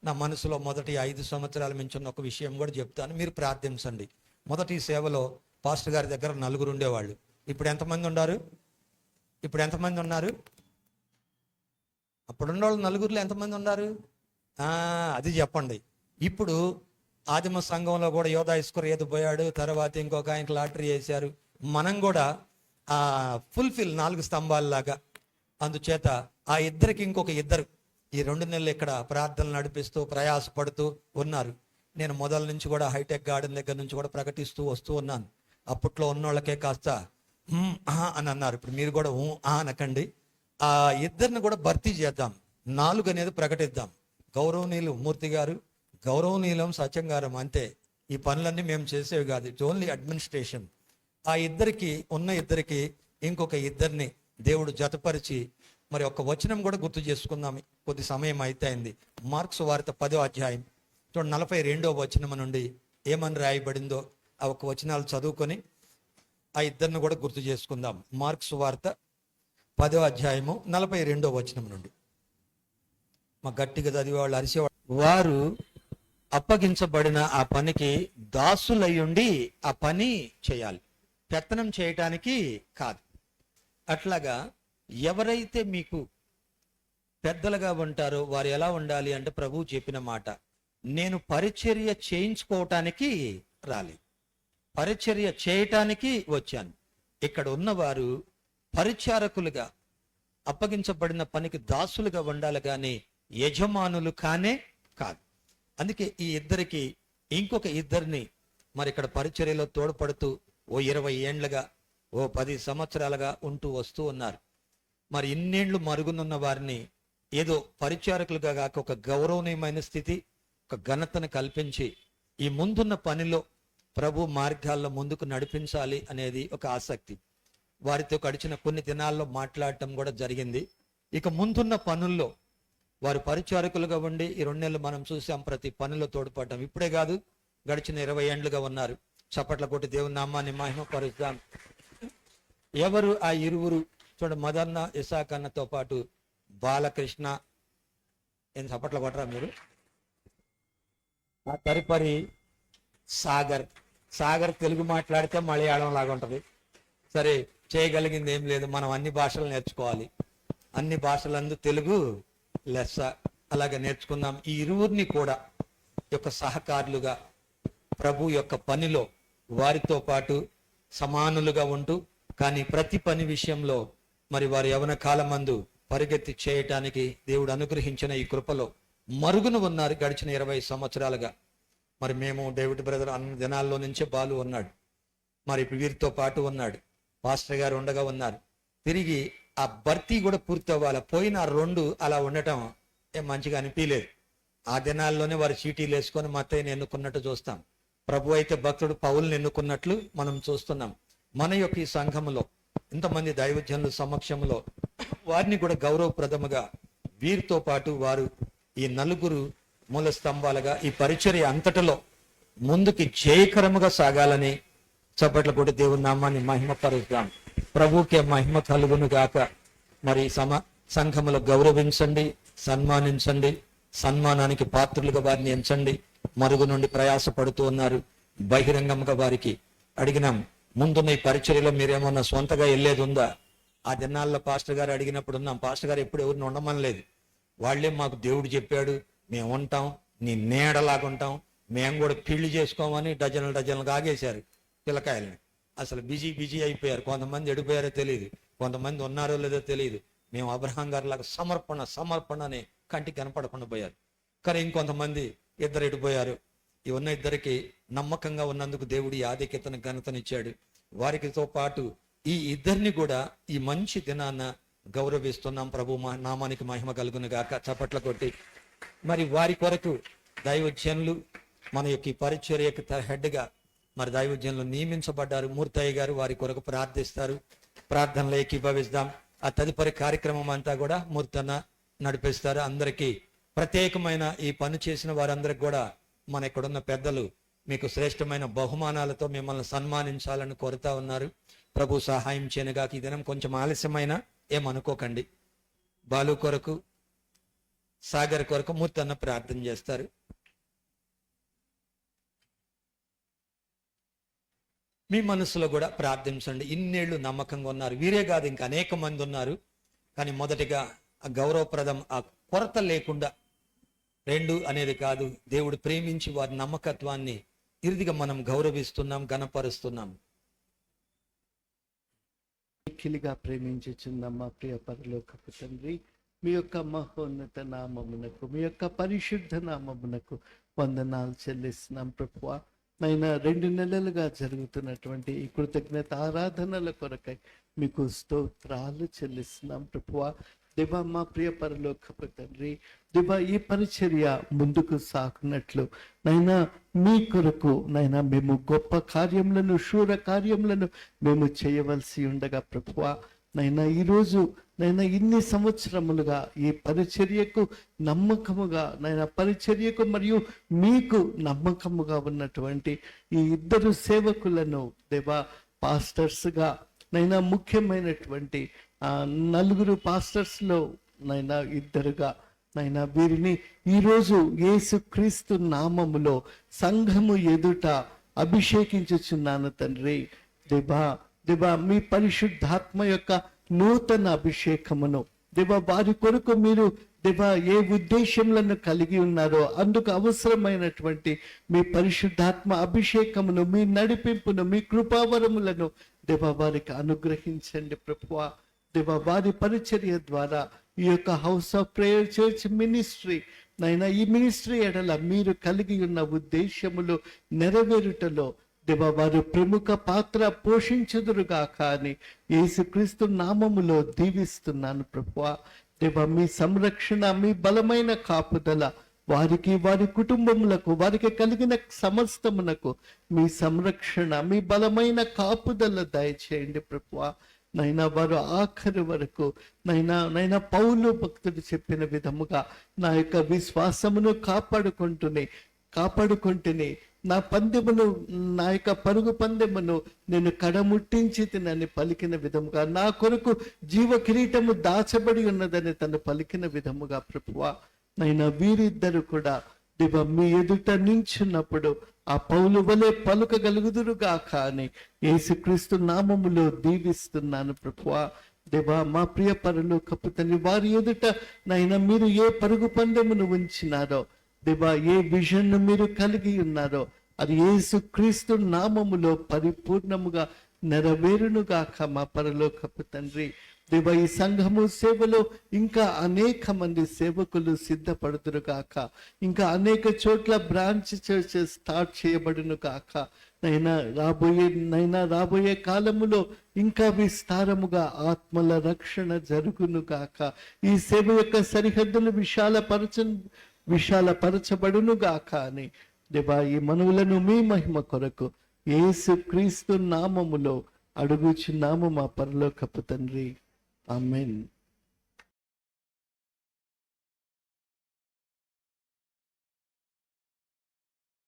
నా మనసులో మొదటి 5 సంవత్సరాల నుంచి ఉన్న ఒక విషయం కూడా చెప్తాను, మీరు ప్రార్థించండి. మొదటి సేవలో పాస్టర్ గారి దగ్గర 4 ఉండేవాళ్ళు. ఇప్పుడు ఎంతమంది ఉన్నారు? అప్పుడున్న వాళ్ళు 4లో ఎంతమంది ఉన్నారు? అది చెప్పండి. ఇప్పుడు ఆదిమ సంఘంలో కూడా యోధా ఇస్కరియోతు పోయాడు, తర్వాత ఇంకొక ఆయనకి లాటరీ వేశారు. మనం కూడా ఫుల్ఫిల్ 4 స్తంభాలలాగా. అందుచేత ఆ ఇద్దరికి ఇంకొక ఇద్దరు ఈ 2 నెలలు ఇక్కడ ప్రార్థనలు నడిపిస్తూ ప్రయాసపడుతూ ఉన్నారు. నేను మొదల నుంచి కూడా హైటెక్ గార్డెన్ దగ్గర నుంచి కూడా ప్రకటిస్తూ వస్తూ ఉన్నాను. అప్పట్లో ఉన్నోళ్ళకే కాస్త అని అన్నారు. ఇప్పుడు మీరు కూడా అనకండి. ఆ ఇద్దరిని కూడా భర్తీ చేద్దాం. 4 అనేది ప్రకటిద్దాం. గౌరవనీయులు మూర్తి గారు, గౌరవనీయులం సత్యం గారు, అంతే. ఈ పనులన్నీ మేము చేసేవి కాదు, ఇట్స్ ఓన్లీ అడ్మినిస్ట్రేషన్. ఆ ఇద్దరికి ఇంకొక ఇద్దరిని దేవుడు జతపరిచి మరి ఒక వచనం కూడా గుర్తు చేసుకుందాం. కొద్ది సమయం అయితే అయింది. మార్క్స్ వార్త 10వ అధ్యాయం 42వ వచనం నుండి ఏమని రాయబడిందో ఆ ఒక వచనాలు చదువుకొని ఆ ఇద్దరిని కూడా గుర్తు చేసుకుందాం. మార్క్స్ వార్త 10వ అధ్యాయము 42వ వచనం నుండి. మా గట్టిగా చదివేవాళ్ళు అరిసేవాళ్ళు. వారు అప్పగించబడిన ఆ పనికి దాసులయ్యుండి ఆ పని చేయాలి, పెత్తనం చేయటానికి కాదు. అట్లాగా ఎవరైతే మీకు పెద్దలుగా ఉంటారో వారు ఎలా ఉండాలి అంటే, ప్రభువు చెప్పిన మాట, నేను పరిచర్య చేయించుకోవటానికి రాలేదు, పరిచర్య చేయటానికి వచ్చాను. ఇక్కడ ఉన్నవారు పరిచారకులుగా అప్పగించబడిన పనికి దాసులుగా ఉండాలి, కానీ యజమానులు కానే కాదు. అందుకే ఈ ఇద్దరికి ఇంకొక ఇద్దరిని మరి ఇక్కడ పరిచర్యలో తోడ్పడుతూ ఓ 20 ఏండ్లుగా ఓ 10 సంవత్సరాలుగా ఉంటూ వస్తూ ఉన్నారు. మరి ఇన్నేళ్లు మరుగునున్న వారిని ఏదో పరిచారకులుగా కాక ఒక గౌరవనీయమైన స్థితి, ఒక ఘనతను కల్పించి ఈ ముందున్న పనిలో ప్రభు మార్గాల్లో ముందుకు నడిపించాలి అనేది ఒక ఆసక్తి. వారితో గడిచిన కొన్ని దినాల్లో మాట్లాడటం కూడా జరిగింది. ఇక ముందున్న పనుల్లో వారు పరిచారకులుగా ఉండి ఈ 2 నెలలు మనం చూసాం, ప్రతి పనిలో తోడ్పడటం. ఇప్పుడే కాదు, గడిచిన 20 ఏండ్లుగా ఉన్నారు. చప్పట్ల కొట్టి దేవుని నామాన్ని మహిమపరుద్దాం. ఎవరు ఆ ఇరువురు? చూడండి, మదన్న ఇసాక్ అన్నతో పాటు బాలకృష్ణ. ఏం చప్పట్ల కొట్టరా మీరు? ఆ తదుపరి సాగర్ తెలుగు మాట్లాడితే మలయాళం లాగా ఉంటుంది. సరే, చేయగలిగింది ఏం లేదు, మనం అన్ని భాషలు నేర్చుకోవాలి. అన్ని భాషలందు తెలుగు లెస్స. అలాగే నేర్చుకుందాం. ఈ ఇరువురిని కూడా యొక్క సహకారులుగా ప్రభు యొక్క పనిలో వారితో పాటు సమానులుగా ఉంటూ, కానీ ప్రతి పని విషయంలో మరి వారు యవన కాలమందు పరిగెత్తి చేయటానికి దేవుడు అనుగ్రహించిన ఈ కృపలో మరుగున ఉన్నారు గడిచిన 20 సంవత్సరాలుగా. మరి మేము డేవిడ్ బ్రదర్ అన్ని దినాల్లో నుంచే బాలు ఉన్నాడు, మరి ఇప్పుడు వీరితో పాటు ఉన్నాడు, పాస్టర్ గారు ఉండగా ఉన్నారు. తిరిగి ఆ భర్తీ కూడా పూర్తి అవ్వాలి. పోయిన 2 అలా ఉండటం ఏం మంచిగా అనిపించలేదు. ఆ దినాల్లోనే వారు చీటీలు వేసుకొని మత్తయిని ఎన్నుకున్నట్టు చూస్తాం. ప్రభు అయితే భక్తుడు పౌల్ని ఎన్నుకున్నట్లు మనం చూస్తున్నాం. మన యొక్క ఈ సంఘములో ఇంతమంది దైవజనుల సమక్షంలో వారిని కూడా గౌరవప్రదముగా వీరితో పాటు వారు ఈ 4 మూల స్తంభాలుగా ఈ పరిచర్య అంతటిలో ముందుకి జయకరముగా సాగాలని చప్పట్ల కొట్టి దేవుని నామాన్ని మహిమపరుద్దాం. ప్రభుకే మహిమ కలుగును గాక. మరి సంఘములో గౌరవించండి, సన్మానించండి, సన్మానానికి పాత్రులుగా వారిని ఎంచండి. మరుగు నుండి ప్రయాసపడుతూ ఉన్నారు. బహిరంగంగా వారికి అడిగినాం, ముందున్న ఈ పరిచర్యలో మీరేమన్నా సొంతగా వెళ్ళేది ఉందా? ఆ దినాల్లో పాస్టర్ గారు అడిగినప్పుడు ఉన్నాం. పాస్టర్ గారు ఎప్పుడు ఎవరిని ఉండమనలేదు. వాళ్ళే మాకు దేవుడు చెప్పాడు, మేము ఉంటాం, నీ నీడలాగుంటాం, మేము కూడా పెళ్లి చేసుకోమని డజన్లు ఆగేశారు పిల్లకాయలని. అసలు బిజీ అయిపోయారు. కొంతమంది ఎడిపోయారో తెలియదు, కొంతమంది ఉన్నారో లేదో తెలియదు. మేము అబ్రహాం గారి లాగా సమర్పణ అని కంటికి కనపడకుండా పోయారు. కానీ ఇంకొంతమంది ఇద్దరు ఎడిపోయారు. ఈ ఉన్న ఇద్దరికి నమ్మకంగా ఉన్నందుకు దేవుడి ఆధిక్యతను ఘనతనిచ్చాడు. వారికితో పాటు ఈ ఇద్దరిని కూడా ఈ మంచి దినాన్న గౌరవిస్తున్నాం. ప్రభు నామానికి మహిమ కలుగును గాక. చప్పట్ల కొట్టి మరి వారి కొరకు దైవజనులు మన యొక్క ఈ పరిచర్యకు హెడ్గా మరి దైవజనులు నియమించబడ్డారు. మూర్తయ్య గారు వారి కొరకు ప్రార్థిస్తారు. ప్రార్థనలో ఏకీభవిస్తాం. ఆ తదుపరి కార్యక్రమం అంతా కూడా మూర్తన్న నడిపిస్తారు. అందరికీ ప్రత్యేకమైన ఈ పని చేసిన వారందరికి కూడా మన ఇక్కడున్న పెద్దలు మీకు శ్రేష్టమైన బహుమానాలతో మిమ్మల్ని సన్మానించాలని కోరుతా ఉన్నారు. ప్రభు సహాయం చేయనుగాక. ఈ దినం కొంచెం ఆలస్యమైన ఏమనుకోకండి. బాలు కొరకు సాగర్ కొరకు మూర్తన్న ప్రార్థన చేస్తారు. మీ మనసులో కూడా ప్రార్థించండి. ఇన్నేళ్లు నమ్మకంగా ఉన్నారు, వీరే కాదు ఇంకా అనేక మంది ఉన్నారు. కానీ మొదటిగా ఆ గౌరవప్రదం, ఆ కొరత లేకుండా, రెండు అనేది కాదు, దేవుడు ప్రేమించి వారి నమ్మకత్వాన్ని ఇరుదిగా మనం గౌరవిస్తున్నాం, గణపరుస్తున్నాం. మిక్కిలిగా ప్రేమించుచున్న మా ప్రియ పరలోకపు తండ్రి, మీ యొక్క మహోన్నత నామమునకు, మీ యొక్క పరిశుద్ధ నామమునకు వందనాలు చెల్లిస్తున్నాం ప్రభువా. నైనా 2 నెలలుగా జరుగుతున్నటువంటి ఈ కృతజ్ఞత ఆరాధనల కొరకై మీకు స్తోత్రాలు చెల్లిస్తున్నాం ప్రభువా. దేవా, మా ప్రియ పరలోకపు తండ్రి, దేవా, ఈ పరిచర్య ముందుకు సాగునట్లు నైనా మీ కొరకు నైనా మేము గొప్ప కార్యములను, శూర కార్యములను మేము చేయవలసి ఉండగా ప్రభువా, నైనా ఈరోజు నైనా ఇన్ని సంవత్సరములుగా ఈ పరిచర్యకు నమ్మకముగా, నైనా పరిచర్యకు మరియు మీకు నమ్మకముగా ఉన్నటువంటి ఈ 2 సేవకులను దేవా, పాస్టర్స్గా నైనా ముఖ్యమైనటువంటి 4 పాస్టర్స్లో నైనా 2గా నైనా వీరిని ఈరోజు యేసుక్రీస్తు నామములో సంఘము ఎదుట అభిషేకించుచున్నాను తండ్రి. దేవా, దేవా, మీ పరిశుద్ధాత్మ యొక్క నూతన అభిషేకమును దేవా వారి కొరకు మీరు దేవా ఏ ఉద్దేశములను కలిగి ఉన్నారో అందుకు అవసరమైనటువంటి మీ పరిశుద్ధాత్మ అభిషేకమును, మీ నడిపింపును, మీ కృపావరములను దేవా వారికి అనుగ్రహించండి ప్రభువా. దేవా, వారి పరిచర్య ద్వారా ఈ యొక్క house of prayer church ministry నైనా ఈ మినిస్ట్రీ ఎడల మీరు కలిగి ఉన్న ఉద్దేశములు నెరవేరుటలో దేవా వారు ప్రముఖ పాత్ర పోషించుదురుగాక అని యేసుక్రీస్తు నామములో దీవిస్తున్నాను ప్రభువా. దేవా, మీ సంరక్షణ, మీ బలమైన కాపుదల వారికి, వారి కుటుంబములకు, వారికి కలిగిన సమస్తమునకు మీ సంరక్షణ, మీ బలమైన కాపుదల దయచేయండి ప్రభువా. నైనా వారు ఆఖరి వరకు నైనా పౌలు భక్తుడు చెప్పిన విధముగా నా యొక్క విశ్వాసమును కాపాడుకుంటూనే నా పందెమును, నా యొక్క పరుగు పందెమును నేను కడముట్టించి తినని పలికిన విధముగా, నా కొరకు జీవ కిరీటము దాచబడి ఉన్నదని తను పలికిన విధముగా ప్రభువా, నైనా వీరిద్దరు కూడా దేవా మీ ఎదుట నించున్నప్పుడు ఆ పౌలు వలె పలుకగలుగుదురుగాక అని యేసుక్రీస్తు నామములో దీవిస్తున్నాను ప్రభువా. దేవా, మా ప్రియ పరలోకపు తండ్రి, వారి ఎదుట నైనా మీరు ఏ పరుగు పందెమును ఉంచినారో దేవా, ఏ విజన్ మీరు కలిగి ఉన్నారో అది యేసుక్రీస్తు నామములో పరిపూర్ణముగా నెరవేరునుగాక మా పరలోకపు తండ్రి. దేవా, ఈ సంఘము సేవలో ఇంకా అనేక మంది సేవకులు సిద్ధపడుతురుగాక, ఇంకా అనేక చోట్ల బ్రాంచ్ చర్చెస్ స్టార్ట్ చేయబడును కాక, రాబోయే కాలములో ఇంకా విస్తారముగా ఆత్మల రక్షణ జరుగును గాక. ఈ సేవ యొక్క సరిహద్దులు విశాలపరచబడును గాక అని దేవా, ఈ మనవులను మీ మహిమ కొరకు యేసుక్రీస్తు నామములో అడుగుచున్నాము మా పరలోకపు తండ్రి. ఆమేన్.